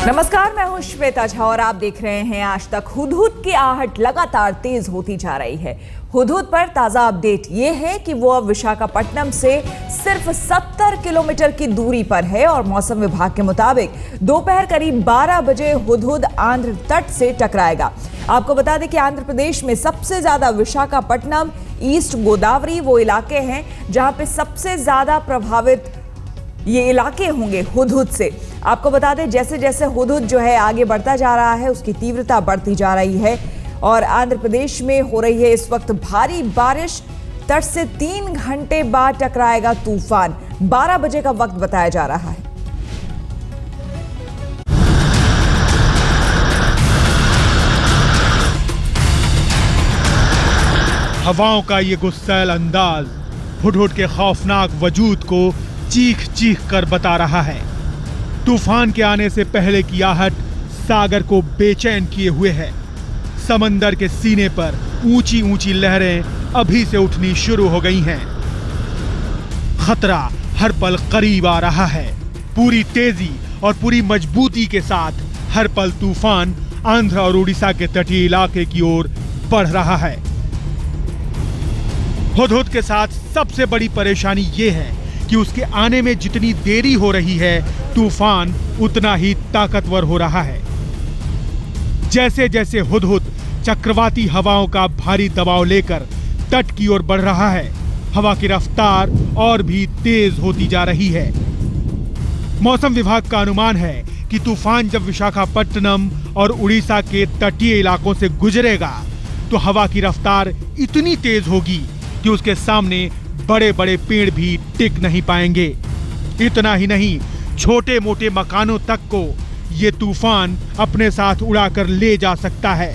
नमस्कार, मैं हूं श्वेता झा और आप देख रहे हैं आज तक। हुदहुद की आहट लगातार तेज होती जा रही है। हुदहुद पर ताजा अपडेट ये है कि वो अब विशाखापट्टनम से सिर्फ 70 किलोमीटर की दूरी पर है और मौसम विभाग के मुताबिक दोपहर करीब 12 बजे हुदहुद आंध्र तट से टकराएगा। आपको बता दें कि आंध्र प्रदेश में सबसे ज्यादा विशाखापट्टनम, ईस्ट गोदावरी वो इलाके हैं जहां पे सबसे ज्यादा प्रभावित ये इलाके होंगे हुदहुद से। आपको बता दें जैसे जैसे हुदहुद जो है आगे बढ़ता जा रहा है उसकी तीव्रता बढ़ती जा रही है और आंध्र प्रदेश में हो रही है इस वक्त भारी बारिश। तट से 3 घंटे बाद टकराएगा तूफान। 12 बजे का वक्त बताया जा रहा है। हवाओं का ये गुस्सैल अंदाज हुदहुद के खौफनाक वजूद को चीख चीख कर बता रहा है। तूफान के आने से पहले की आहट सागर को बेचैन किए हुए है। समंदर के सीने पर ऊंची ऊंची लहरें अभी से उठनी शुरू हो गई हैं। खतरा हर पल करीब आ रहा है। पूरी तेजी और पूरी मजबूती के साथ हर पल तूफान आंध्र और उड़ीसा के तटीय इलाके की ओर बढ़ रहा है। हुदहुद के साथ सबसे बड़ी परेशानी ये है कि उसके आने में जितनी देरी हो रही है तूफान उतना ही ताकतवर हो रहा है। जैसे जैसे हुदहुद चक्रवाती हवाओं का भारी दबाव लेकर तट की ओर बढ़ रहा है, हवा की रफ्तार और भी तेज होती जा रही है। मौसम विभाग का अनुमान है कि तूफान जब विशाखापट्टनम और उड़ीसा के तटीय इलाकों से गुजरेगा तो हवा की रफ्तार इतनी तेज होगी कि उसके सामने बड़े बड़े पेड़ भी टिक नहीं पाएंगे। इतना ही नहीं, छोटे मोटे मकानों तक को ये तूफान अपने साथ उड़ाकर ले जा सकता है।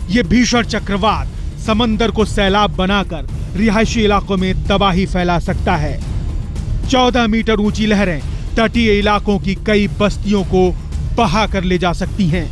ये भीषण चक्रवात समंदर को सैलाब बनाकर रिहायशी इलाकों में तबाही फैला सकता है। 14 मीटर ऊंची लहरें तटीय इलाकों की कई बस्तियों को बहा कर ले जा सकती हैं।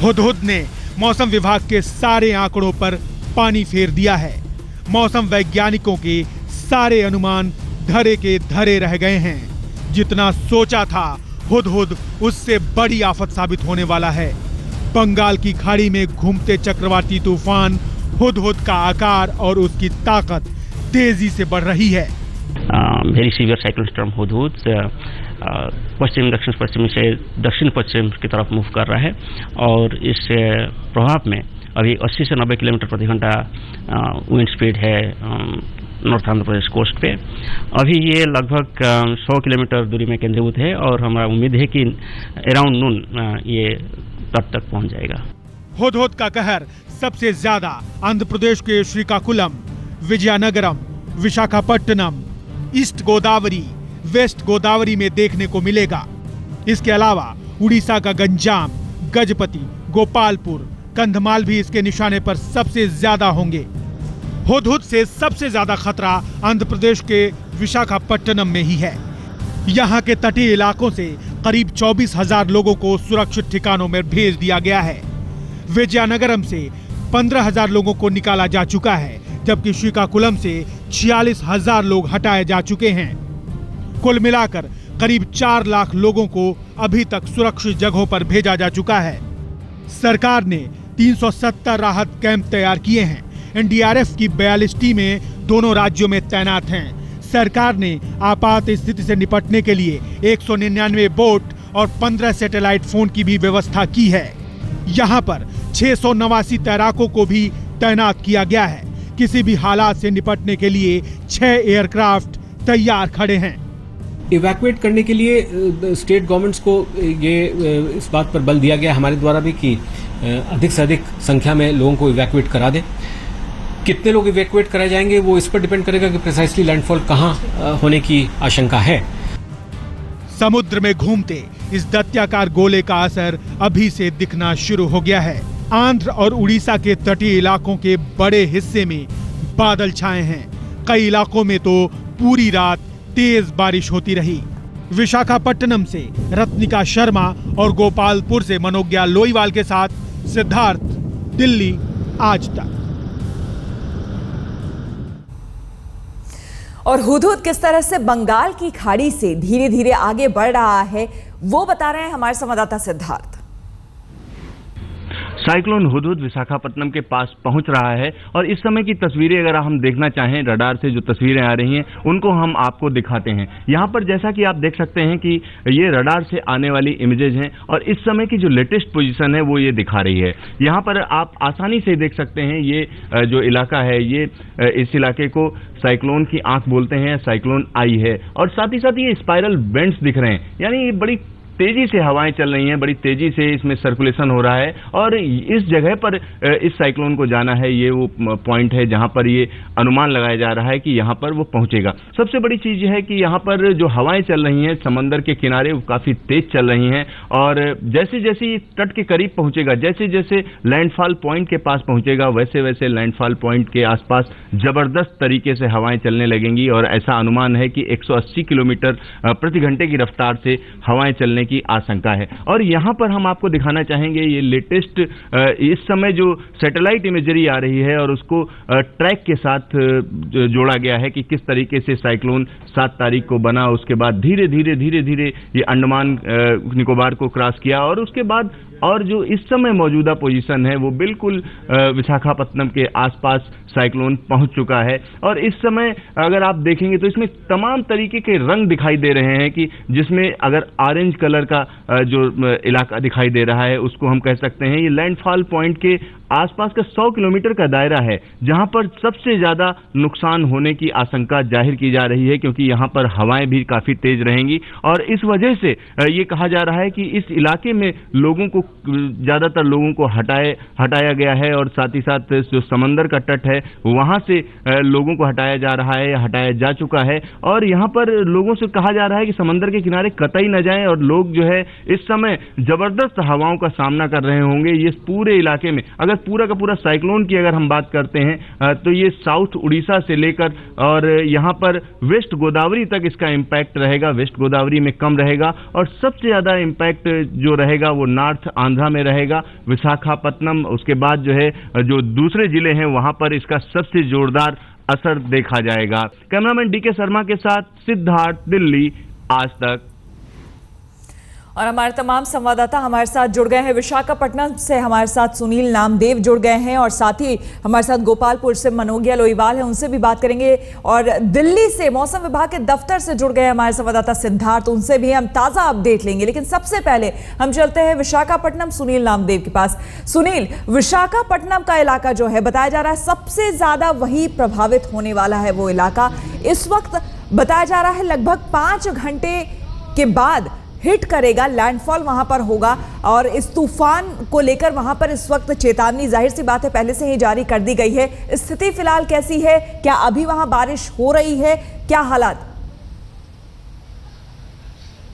हुदहुद ने मौसम विभाग के सारे आंकड़ों पर पानी फेर दिया है। मौसम वैज्ञानिकों के सारे अनुमान धरे के धरे रह गए हैं। जितना सोचा था हुदहुद उससे बड़ी आफत साबित होने वाला है। बंगाल की खाड़ी में घूमते चक्रवाती तूफान हुदहुद का आकार और उसकी ताकत तेजी से बढ़ रही है। Very severe cyclone storm Hudhud पश्चिम दक्षिण पश्चिम से दक्षिण पश्चिम की तरफ मूव कर रहा है और इस प्रभाव में अभी 80 से 90 किलोमीटर प्रति घंटा विंड स्पीड है नॉर्थ आंध्र प्रदेश कोस्ट पे। अभी ये लगभग 100 किलोमीटर दूरी में केंद्रीभूत है और हमारा उम्मीद है कि अराउंड नून ये तट तक पहुंच जाएगा। हुदहुद का कहर सबसे ज्यादा आंध्र प्रदेश के श्रीकाकुलम, विजयनगरम, विशाखापट्टनम, ईस्ट गोदावरी, वेस्ट गोदावरी में देखने को मिलेगा। इसके अलावा उड़ीसा का गंजाम, गजपति, गोपालपुर, कंधमाल भी इसके निशाने पर सबसे ज्यादा होंगे। हुदहुद से सबसे ज्यादा खतरा आंध्र प्रदेश के विशाखापट्टनम में ही है। यहाँ के तटीय इलाकों से करीब 24,000 लोगों को सुरक्षित ठिकानों में भेज दिया गया है। विजयनगरम से 15,000 लोगों को निकाला जा चुका है, जबकि श्रीकाकुलम से 46,000 लोग हटाए जा चुके हैं। कुल मिलाकर करीब 4 लाख लोगों को अभी तक सुरक्षित जगहों पर भेजा जा चुका है। सरकार ने 370 राहत कैंप तैयार किए हैं। एनडीआरएफ की 42 टीमें दोनों राज्यों में तैनात हैं। सरकार ने आपात स्थिति से निपटने के लिए 199 बोट और 15 सैटेलाइट फोन की भी व्यवस्था की है। यहाँ पर 689 तैराकों को भी तैनात किया गया है। किसी भी हालात से निपटने के लिए 6 एयरक्राफ्ट तैयार खड़े हैं। इवैक्यूएट करने के लिए स्टेट गवर्नमेंट्स को ये इस बात पर बल दिया गया हमारे द्वारा भी कि अधिक से अधिक संख्या में लोगों को इवैक्यूएट करा दें। कितने लोग इवैक्यूएट कराए जाएंगे वो इस पर डिपेंड करेगा कि प्रिसाइसली लैंडफॉल कहाँ होने की आशंका है। समुद्र में घूमते इस दैत्याकार गोले का असर अभी से दिखना शुरू हो गया है। आंध्र और उड़ीसा के तटीय इलाकों के बड़े हिस्से में बादल छाए हैं। कई इलाकों में तो पूरी रात तेज बारिश होती रही। विशाखापट्टनम से रत्निका शर्मा और गोपालपुर से मनोज्ञा लोईवाल के साथ सिद्धार्थ, दिल्ली आज तक। और हुदहुद किस तरह से बंगाल की खाड़ी से धीरे धीरे आगे बढ़ रहा है वो बता रहे हैं हमारे संवाददाता सिद्धार्थ। साइक्लोन हुदहुद विशाखापट्टनम के पास पहुंच रहा है और इस समय की तस्वीरें अगर हम देखना चाहें, रडार से जो तस्वीरें आ रही हैं उनको हम आपको दिखाते हैं। यहाँ पर जैसा कि आप देख सकते हैं कि ये रडार से आने वाली इमेजेज हैं और इस समय की जो लेटेस्ट पोजीशन है वो ये दिखा रही है। यहाँ पर आप आसानी से देख सकते हैं ये जो इलाका है, ये इस इलाके को साइक्लोन की आंख बोलते हैं, साइक्लोन आई है। और साथ ही साथ ये स्पाइरल बेंड्स दिख रहे हैं, यानी ये बड़ी तेजी से हवाएं चल रही हैं, बड़ी तेजी से इसमें सर्कुलेशन हो रहा है और इस जगह पर इस साइक्लोन को जाना है। ये वो पॉइंट है जहां पर ये अनुमान लगाया जा रहा है कि यहां पर वो पहुंचेगा। सबसे बड़ी चीज है कि यहां पर जो हवाएं चल रही हैं समंदर के किनारे वो काफी तेज चल रही हैं और जैसे जैसे ये तट के करीब पहुंचेगा, जैसे जैसे लैंडफॉल पॉइंट के पास पहुंचेगा, वैसे वैसे लैंडफॉल पॉइंट के आसपास जबरदस्त तरीके से हवाएं चलने लगेंगी और ऐसा अनुमान है कि 180 किलोमीटर प्रति घंटे की रफ्तार से हवाएं चलने की आशंका है। और यहां पर हम आपको दिखाना चाहेंगे ये लेटेस्ट इस समय जो सैटेलाइट इमेजरी आ रही है और उसको ट्रैक के साथ जोड़ा गया है कि किस तरीके से साइक्लोन 7 तारीख को बना, उसके बाद धीरे धीरे ये अंडमान निकोबार को क्रॉस किया और उसके बाद और जो इस समय मौजूदा पोजीशन है वो बिल्कुल विशाखापट्टनम के आसपास साइक्लोन पहुंच चुका है। और इस समय अगर आप देखेंगे तो इसमें तमाम तरीके के रंग दिखाई दे रहे हैं कि जिसमें अगर ऑरेंज कलर का जो इलाका दिखाई दे रहा है उसको हम कह सकते हैं ये लैंडफॉल पॉइंट के आसपास का 100 किलोमीटर का दायरा है जहां पर सबसे ज्यादा नुकसान होने की आशंका जाहिर की जा रही है, क्योंकि यहां पर हवाएं भी काफी तेज रहेंगी और इस वजह से ये कहा जा रहा है कि इस इलाके में लोगों को ज्यादातर लोगों को हटाया गया है और साथ ही साथ जो समंदर का तट है वहां से लोगों को हटाया जा रहा है, हटाया जा चुका है और यहां पर लोगों से कहा जा रहा है कि समंदर के किनारे कतई न जाएं और लोग जो है इस समय जबरदस्त हवाओं का सामना कर रहे होंगे। ये पूरे इलाके में अगर पूरा का पूरा साइक्लोन की अगर हम बात करते हैं तो ये साउथ उड़ीसा से लेकर और यहां पर वेस्ट गोदावरी तक इसका इंपैक्ट रहेगा। वेस्ट गोदावरी में कम रहेगा और सबसे ज्यादा इंपैक्ट जो रहेगा वो नॉर्थ आंध्रा में रहेगा, विशाखापट्टनम, उसके बाद जो है जो दूसरे जिले हैं वहां पर इसका सबसे जोरदार असर देखा जाएगा। कैमरामैन डीके शर्मा के साथ सिद्धार्थ, दिल्ली, आज तक। और हमारे तमाम संवाददाता हमारे साथ जुड़ गए हैं। विशाखापट्टनम से हमारे साथ सुनील नामदेव जुड़ गए हैं और साथ ही हमारे साथ गोपालपुर से मनोगिया लोईवाल है, उनसे भी बात करेंगे। और दिल्ली से मौसम विभाग के दफ्तर से जुड़ गए हमारे संवाददाता सिद्धार्थ, उनसे भी हम ताजा अपडेट लेंगे। लेकिन सबसे पहले हम चलते हैं विशाखापट्टनम सुनील नामदेव के पास। सुनील, विशाखापट्टनम का इलाका जो है बताया जा रहा है सबसे ज्यादा वही प्रभावित होने वाला है वो इलाका। इस वक्त बताया जा रहा है लगभग 5 घंटे के बाद हिट करेगा, लैंडफॉल वहां पर होगा और इस तूफान को लेकर वहां पर इस वक्त चेतावनी जाहिर सी बात है पहले से ही जारी कर दी गई है। स्थिति फिलहाल कैसी है? क्या अभी वहां बारिश हो रही है? क्या हालात?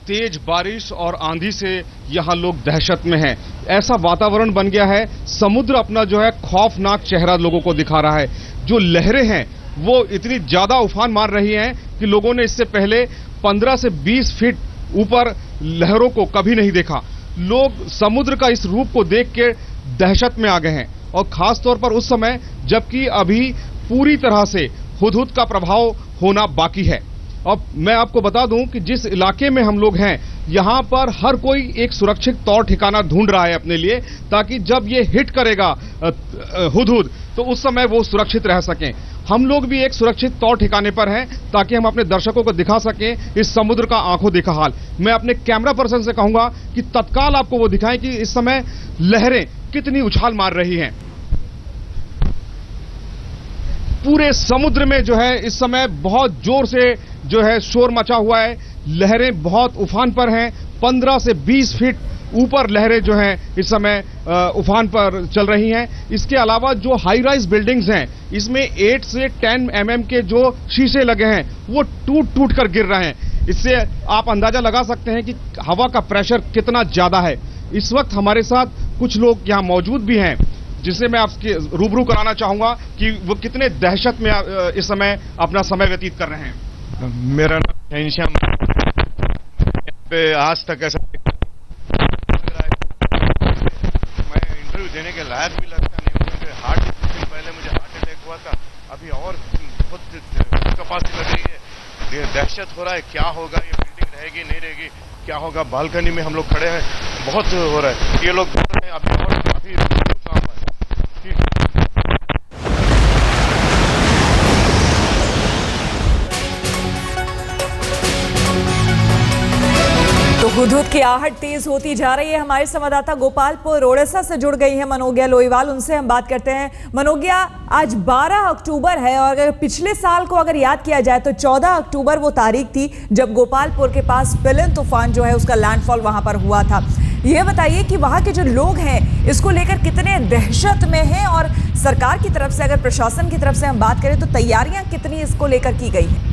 तेज बारिश और आंधी से यहां लोग दहशत में हैं। ऐसा वातावरण बन गया है, समुद्र अपना जो है खौफनाक चेहरा लोगों को दिखा रहा है। जो लहरें हैं वो इतनी ज्यादा उफान मार रही हैं कि लोगों ने इससे पहले 15 से 20 फीट ऊपर लहरों को कभी नहीं देखा। लोग समुद्र का इस रूप को देख के दहशत में आ गए हैं और खास तौर पर उस समय जबकि अभी पूरी तरह से हुदहुद का प्रभाव होना बाकी है। अब मैं आपको बता दूं कि जिस इलाके में हम लोग हैं यहां पर हर कोई एक सुरक्षित तौर ठिकाना ढूंढ रहा है अपने लिए, ताकि जब ये हिट करेगा हुदहुद तो उस समय वो सुरक्षित रह सकें। हम लोग भी एक सुरक्षित तौर ठिकाने पर हैं ताकि हम अपने दर्शकों को दिखा सकें इस समुद्र का आंखों देखा हाल। मैं अपने कैमरा पर्सन से कहूंगा कि तत्काल आपको वो दिखाएं कि इस समय लहरें कितनी उछाल मार रही हैं। पूरे समुद्र में जो है इस समय बहुत जोर से जो है शोर मचा हुआ है। लहरें बहुत उफान पर हैं, 15 से 20 फीट ऊपर लहरें जो हैं इस समय उफान पर चल रही हैं। इसके अलावा जो हाई राइज बिल्डिंग्स हैं इसमें 8 से 10 mm के जो शीशे लगे हैं वो टूट टूट कर गिर रहे हैं। इससे आप अंदाजा लगा सकते हैं कि हवा का प्रेशर कितना ज्यादा है। इस वक्त हमारे साथ कुछ लोग यहाँ मौजूद भी हैं जिसे मैं आपके रूबरू कराना चाहूंगा कि वो कितने दहशत में इस समय अपना समय व्यतीत कर रहे हैं। मेरा नाम घनश्याम, आज तक ऐसा मैं इंटरव्यू देने के लायक भी लगता नहीं। मुझे कुछ दिन पहले मुझे हार्ट अटैक हुआ था, अभी और बहुत कैपेसिटी लग रही है, दहशत हो रहा है क्या होगा, ये बिल्डिंग रहेगी नहीं रहेगी, क्या होगा। बालकनी में हम लोग खड़े हैं, बहुत हो रहा है, ये लोग बोल रहे हैं अभी और काफी काम है। तो हुदहुद की आहट तेज होती जा रही है। हमारे संवाददाता गोपालपुर ओडिशा से जुड़ गई है मनोज्ञा लोईवाल, उनसे हम बात करते हैं। मनोज्ञा, आज 12 अक्टूबर है और अगर पिछले साल को अगर याद किया जाए तो 14 अक्टूबर वो तारीख थी जब गोपालपुर के पास पिलन तूफान जो है उसका लैंडफॉल वहां पर हुआ था। ये बताइए कि वहां के जो लोग हैं इसको लेकर कितने दहशत में हैं और सरकार की तरफ से, अगर प्रशासन की तरफ से हम बात करें तो तैयारियां कितनी इसको लेकर की गई हैं?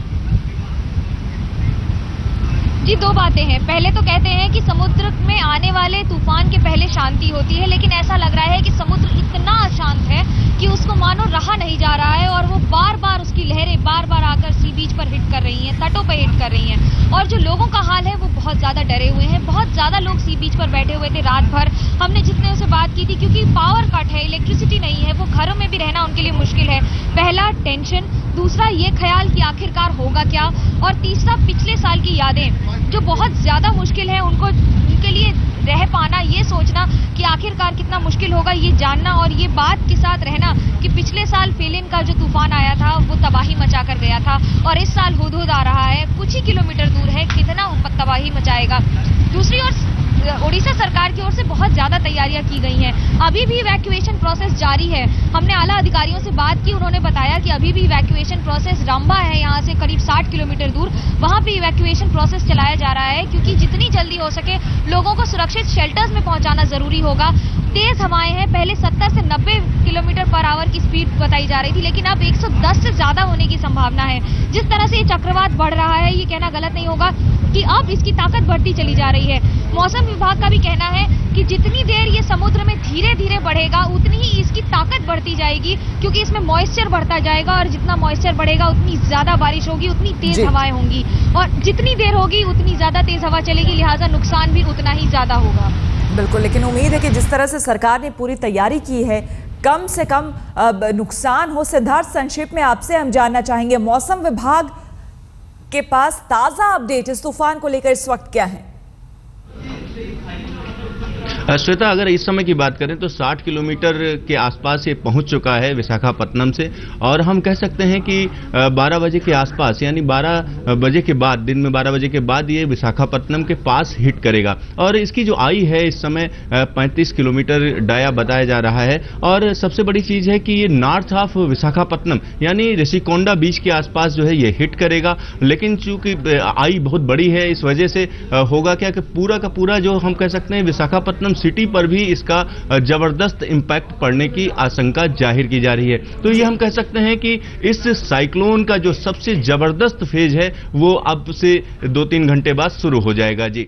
जी, दो बातें हैं। पहले तो कहते हैं कि समुद्र में आने वाले तूफान के पहले शांति होती है, लेकिन ऐसा लग रहा है कि समुद्र इतना अशांत है कि उसको मानो रहा नहीं जा रहा है और वो बार बार उसकी लहरें बार बार आकर सी बीच पर हिट कर रही हैं, तटों पर हिट कर रही हैं। और जो लोगों का हाल है वो बहुत ज्यादा डरे हुए हैं। बहुत ज्यादा लोग सी बीच पर बैठे हुए थे रात भर। हमने जितने उसे बात की थी, क्योंकि पावर कट है, इलेक्ट्रिसिटी नहीं है, वो घरों में भी रहना उनके लिए मुश्किल है। पहला टेंशन, दूसरा ये ख्याल कि आखिरकार होगा क्या, और तीसरा पिछले साल की यादें जो बहुत ज्यादा मुश्किल है उनके लिए रह पाना, ये सोचना कि आखिरकार कितना मुश्किल होगा ये जानना, और ये बात के साथ रहना कि पिछले साल फेलिन का जो तूफान आया था वो तबाही मचा कर गया था और इस साल हुदहुद आ रहा है, कुछ ही किलोमीटर दूर है, कितना तबाही मचाएगा। दूसरी ओर ओडिशा सरकार की ओर से बहुत ज्यादा तैयारियां की गई हैं। अभी भी इवैक्यूएशन प्रोसेस जारी है। हमने आला अधिकारियों से बात की, उन्होंने बताया कि अभी भी इवैक्यूएशन प्रोसेस रामबा है यहाँ से करीब 60 किलोमीटर दूर, वहां पे इवैक्यूएशन प्रोसेस चलाया जा रहा है, क्योंकि जितनी जल्दी हो सके लोगों को सुरक्षित शेल्टर्स में पहुंचाना जरूरी होगा। तेज हवाएं हैं, पहले 70 से 90 किलोमीटर पर आवर की स्पीड बताई जा रही थी, लेकिन अब 110 से ज्यादा होने की संभावना है। जिस तरह से ये चक्रवात बढ़ रहा है, ये कहना गलत नहीं होगा कि अब इसकी ताकत बढ़ती चली जा रही है। मौसम विभाग का भी कहना है कि जितनी देर ये समुद्र में धीरे धीरे बढ़ेगा उतनी ही इसकी ताकत बढ़ती जाएगी, क्योंकि इसमें मॉइस्चर बढ़ता जाएगा और जितना मॉइस्चर बढ़ेगा उतनी ज्यादा बारिश होगी, उतनी तेज हवाएं होंगी, और जितनी देर होगी उतनी ज्यादा तेज हवा चलेगी, लिहाजा नुकसान भी उतना ही ज्यादा होगा। बिल्कुल, लेकिन उम्मीद है कि जिस तरह से सरकार ने पूरी तैयारी की है, कम से कम नुकसान हो। सिद्धार्थ, संक्षेप में आपसे हम जानना चाहेंगे, मौसम विभाग के पास ताजा अपडेट इस तूफान को लेकर इस वक्त क्या है? श्वेता, अगर इस समय की बात करें तो 60 किलोमीटर के आसपास ये पहुंच चुका है विशाखापट्टनम से, और हम कह सकते हैं कि 12 बजे के आसपास, यानी 12 बजे के बाद, दिन में 12 बजे के बाद ये विशाखापट्टनम के पास हिट करेगा। और इसकी जो आई है इस समय 35 किलोमीटर डाया बताया जा रहा है। और सबसे बड़ी चीज़ है कि ये नॉर्थ ऑफ विशाखापट्टनम यानी ऋषिकोंडा बीच के आसपास जो है ये हिट करेगा, लेकिन चूंकि आई बहुत बड़ी है इस वजह से होगा क्या कि पूरा का पूरा जो हम कह सकते हैं विशाखापट्टनम सिटी पर भी इसका जबरदस्त इंपैक्ट पड़ने की आशंका जाहिर की जा रही है। तो ये हम कह सकते हैं कि इस साइक्लोन का जो सबसे जबरदस्त फेज है वो अब से 2-3 घंटे बाद शुरू हो जाएगा। जी।